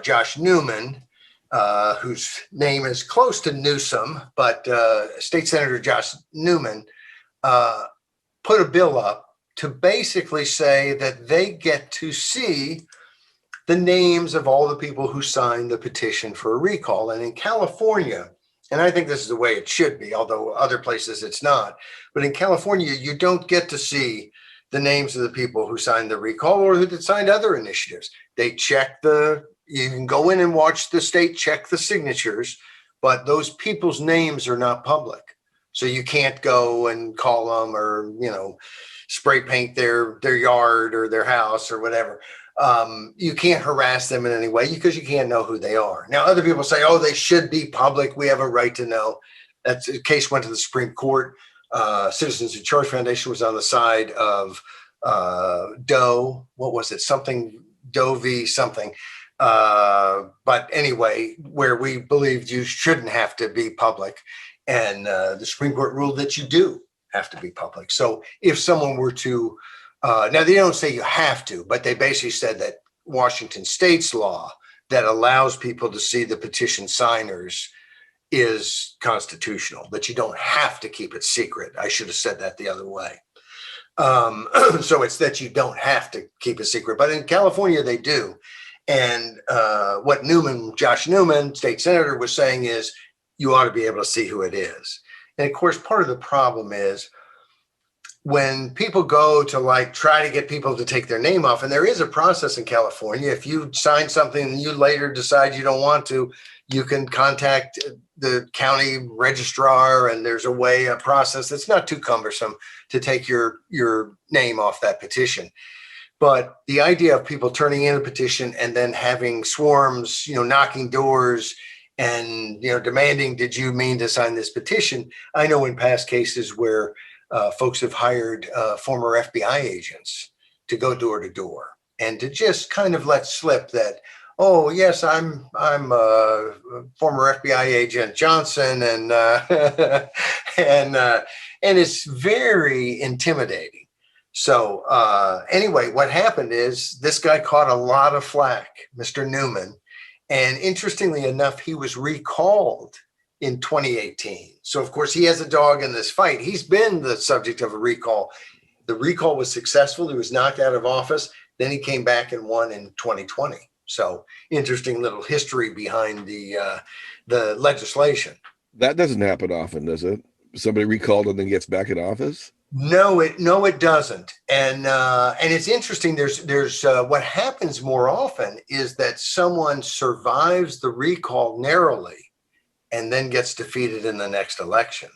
Josh Newman, whose name is close to Newsom, but State Senator Josh Newman, put a bill up to basically say that they get to see the names of all the people who signed the petition for a recall. And in California, and I think this is the way it should be, although other places it's not, but in California, you don't get to see the names of the people who signed the recall or who signed other initiatives. They check you can go in and watch the state check the signatures, but those people's names are not public. So you can't go and call them or, spray paint their yard or their house or whatever. You can't harass them in any way because you can't know who they are. Now, other people say, oh, they should be public. We have a right to know. That case went to the Supreme Court. Citizens in Charge Foundation was on the side of Doe. What was it? Doe v. something. But anyway, where we believed you shouldn't have to be public. And the Supreme Court ruled that you do have to be public. So if someone were to, now they don't say you have to, but they basically said that Washington State's law that allows people to see the petition signers is constitutional, that you don't have to keep it secret. I should have said that the other way. So it's that you don't have to keep it secret, but in California they do. And what Josh Newman, state senator, was saying is you ought to be able to see who it is. And of course, part of the problem is when people go to like try to get people to take their name off, and there is a process in California. If you sign something and you later decide you don't want to, you can contact the county registrar, and there's a process that's not too cumbersome to take your name off that petition. But the idea of people turning in a petition and then having swarms, knocking doors and, demanding, did you mean to sign this petition? I know in past cases where folks have hired former FBI agents to go door to door and to just kind of let slip that, oh yes, I'm former FBI agent Johnson, and and it's very intimidating. So anyway, what happened is this guy caught a lot of flack, Mr. Newman, and interestingly enough, he was recalled in 2018. So of course he has a dog in this fight. He's been the subject of a recall. The recall was successful. He was knocked out of office. Then he came back and won in 2020. So interesting little history behind the legislation. That doesn't happen often, does it? Somebody recalled and then gets back in office? No, it doesn't. And it's interesting. There's what happens more often is that someone survives the recall narrowly and then gets defeated in the next election.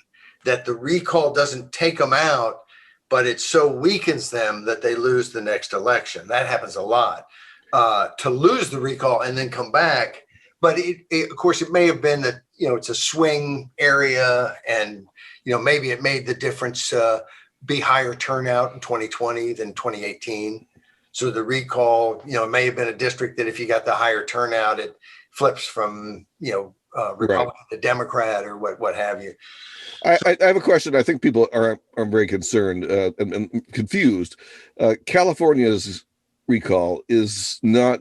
That the recall doesn't take them out, but it so weakens them that they lose the next election. That happens a lot. To lose the recall and then come back. But of course, it may have been that, it's a swing area, and, maybe it made the difference be higher turnout in 2020 than 2018. So the recall, it may have been a district that if you got the higher turnout, it flips from, Republican to Democrat or what have you. I have a question. I think people are very concerned and confused. California's recall is not,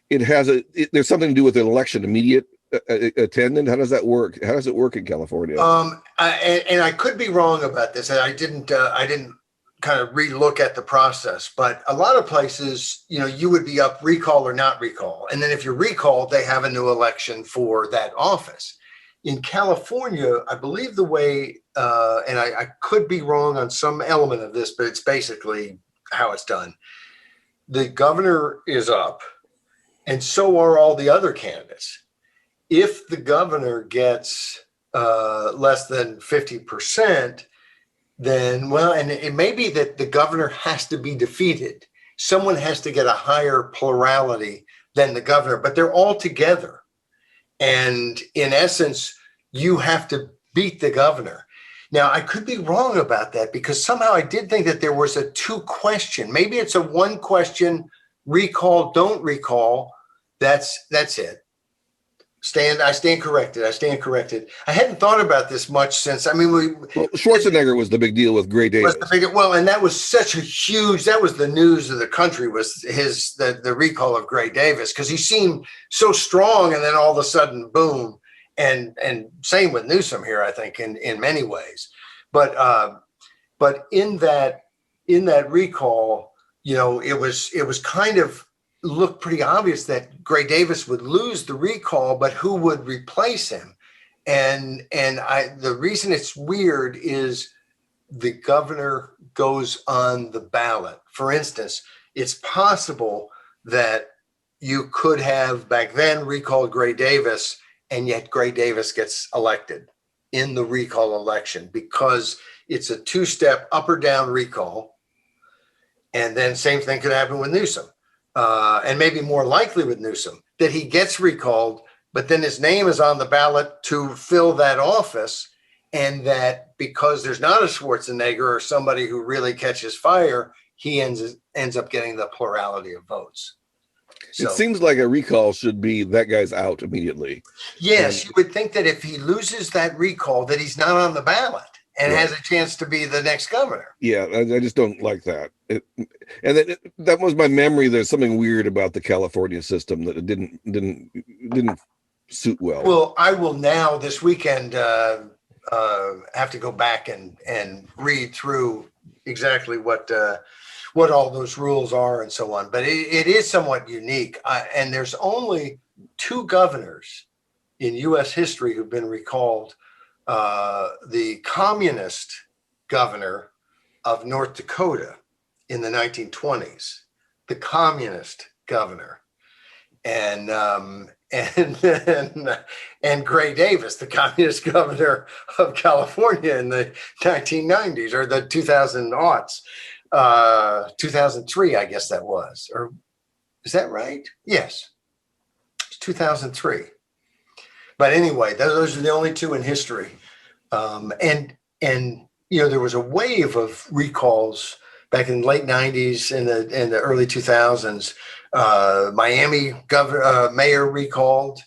there's something to do with an election immediate attendant. How does that work? How does it work in California? And I could be wrong about this. And I didn't kind of relook at the process, but a lot of places, you would be up recall or not recall. And then if you're recalled, they have a new election for that office. In California, I believe the way, and I could be wrong on some element of this, but it's basically how it's done. The governor is up, and so are all the other candidates. If the governor gets less than 50%, then, and it may be that the governor has to be defeated. Someone has to get a higher plurality than the governor, but they're all together. And in essence, you have to beat the governor. Now, I could be wrong about that because somehow I did think that there was a 2-question. Maybe it's a 1-question, recall, don't recall. That's it. I stand corrected. I hadn't thought about this much since, Schwarzenegger was the big deal with Gray Davis. And that was such a huge, that was the news of the country, was the recall of Gray Davis, because he seemed so strong, and then all of a sudden, boom. And same with Newsom here, I think, in many ways. But in that recall, it was kind of looked pretty obvious that Gray Davis would lose the recall, but who would replace him? And the reason it's weird is the governor goes on the ballot. For instance, it's possible that you could have back then recalled Gray Davis, and yet Gray Davis gets elected in the recall election because it's a 2-step up or down recall. And then same thing could happen with Newsom. And maybe more likely with Newsom, that he gets recalled, but then his name is on the ballot to fill that office. And that because there's not a Schwarzenegger or somebody who really catches fire, he ends up getting the plurality of votes. So, it seems like a recall should be that guy's out immediately. Yes, you would think that if he loses that recall, that he's not on the ballot and has a chance to be the next governor. Yeah, I just don't like that. That was my memory. There's something weird about the California system that it didn't suit well. Well, I will now this weekend have to go back and read through exactly what all those rules are and so on. But it is somewhat unique. And there's only 2 governors in U.S. history who've been recalled. The communist governor of North Dakota in the 1920s, the communist governor, and and Gray Davis, the communist governor of California in the 1990s or the 2000 aughts, 2003, I guess that was, or is that right? Yes, it's 2003. But anyway, those are the only two in history. And there was a wave of recalls back in the late 90s and the early 2000s. Miami mayor recalled.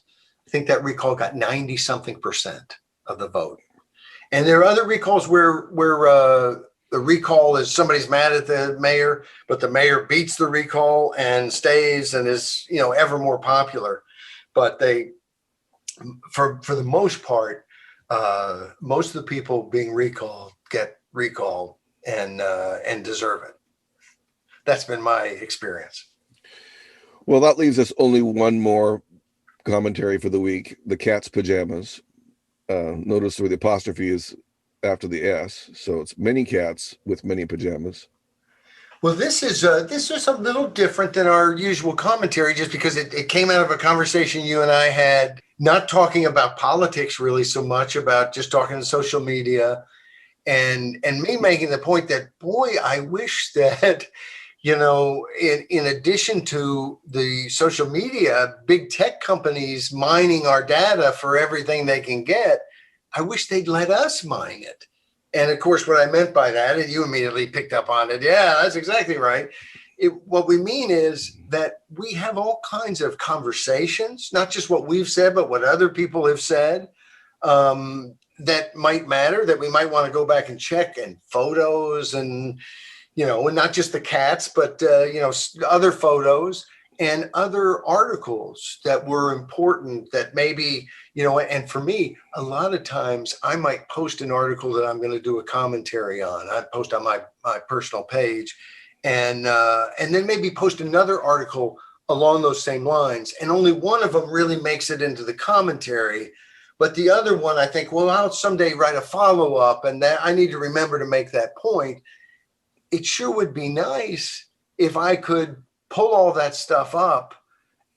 I think that recall got 90 something percent of the vote. And there are other recalls where the recall is somebody's mad at the mayor, but the mayor beats the recall and stays and is ever more popular. But for the most part, most of the people being recalled get recalled and deserve it. That's been my experience. Well, that leaves us only one more commentary for the week: the cat's pajamas. Notice where the apostrophe is after the S, so it's many cats with many pajamas. Well, this is a little different than our usual commentary, just because it came out of a conversation you and I had, not talking about politics really so much, about just talking to social media, and me making the point that, boy, I wish that, in addition to the social media, big tech companies mining our data for everything they can get, I wish they'd let us mine it. And of course, what I meant by that, and you immediately picked up on it. Yeah, that's exactly right. What we mean is that we have all kinds of conversations, not just what we've said, but what other people have said, that might matter, that we might want to go back and check, and photos and, and not just the cats, but, other photos and other articles that were important that maybe, and for me, a lot of times I might post an article that I'm going to do a commentary on. I post on my personal page and then maybe post another article along those same lines. And only one of them really makes it into the commentary. But the other one, I think, well, I'll someday write a follow-up, and that I need to remember to make that point. It sure would be nice if I could pull all that stuff up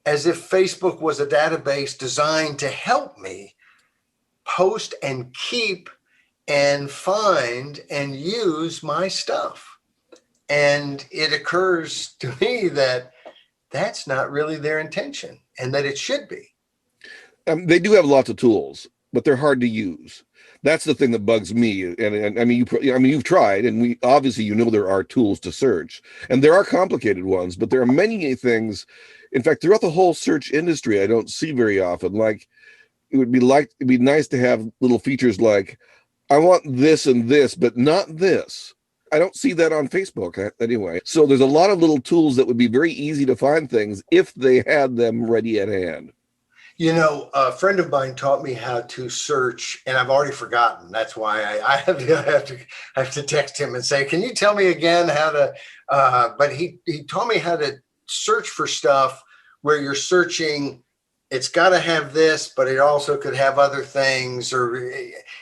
as if Facebook was a database designed to help me post and keep and find and use my stuff. And it occurs to me that that's not really their intention, and that it should be. They do have lots of tools, but they're hard to use. That's the thing that bugs me. And I mean, you've tried, and we obviously, there are tools to search, and there are complicated ones, but there are many things. In fact, throughout the whole search industry, I don't see very often. Like, it'd be nice to have little features like, I want this and this, but not this. I don't see that on Facebook anyway. So there's a lot of little tools that would be very easy to find things if they had them ready at hand. A friend of mine taught me how to search, and I've already forgotten. That's why I have to text him and say, "Can you tell me again how to?" But he taught me how to search for stuff where you're searching. It's got to have this, but it also could have other things. Or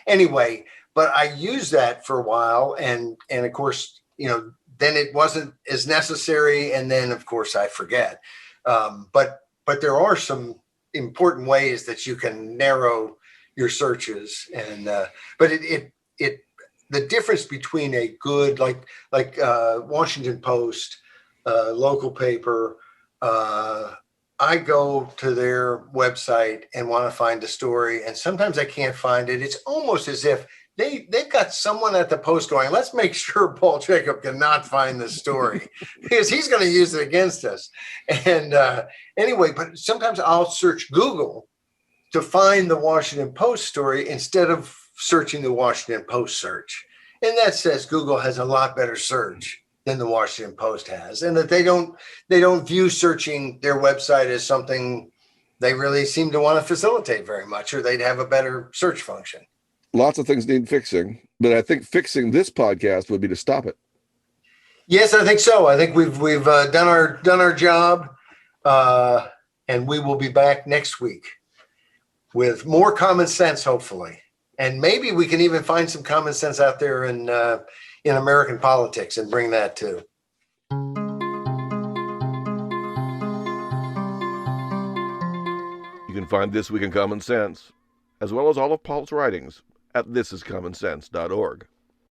anyway, but I used that for a while, and of course, then it wasn't as necessary, and then of course I forget. But there are some important ways that you can narrow your searches, and but the difference between a good like Washington Post, local paper, I go to their website and want to find a story, and sometimes I can't find it. It's almost as if they've got someone at the Post going, let's make sure Paul Jacob cannot find this story because he's going to use it against us. And anyway, but sometimes I'll search Google to find the Washington Post story instead of searching the Washington Post search. And that says Google has a lot better search than the Washington Post has, and that they don't view searching their website as something they really seem to want to facilitate very much, or they'd have a better search function. Lots of things need fixing, but I think fixing this podcast would be to stop it. Yes, I think so. I think we've done our job, and we will be back next week with more common sense, hopefully, and maybe we can even find some common sense out there in in American politics and bring that too. You can find This Week in Common Sense, as well as all of Paul's writings, at thisiscommonsense.org.